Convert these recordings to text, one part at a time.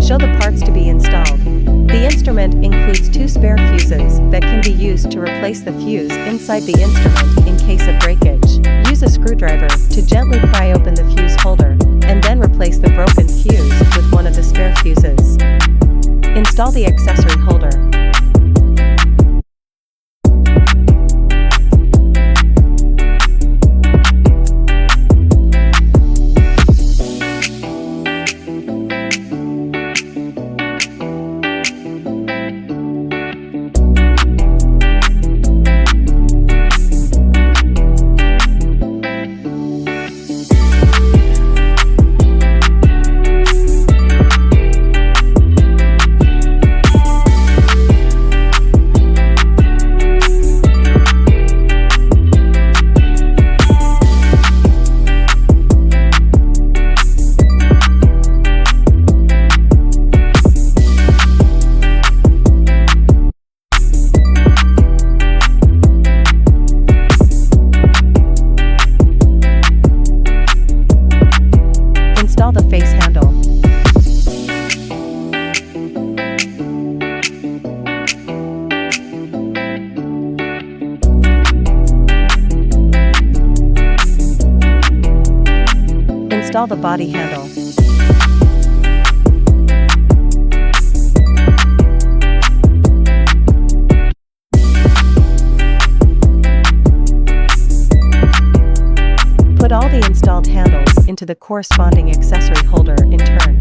Show the parts to be installed. The instrument includes 2 spare fuses that can be used to replace the fuse inside the instrument in case of breakage. Use a screwdriver to gently pry open the fuse holder, and then replace the broken fuse with one of the spare fuses. Install the accessory holder. Install the face handle. Install the body handle. Put all the installed handles into the corresponding accessory holder in turn.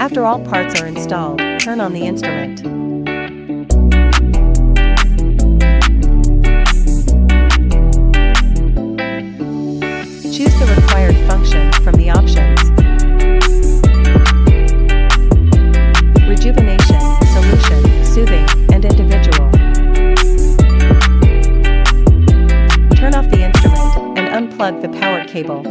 After all parts are installed, turn on the instrument. Choose the required function from the options. Rejuvenation, solution, soothing, and individual. Turn off the instrument and unplug the power cable.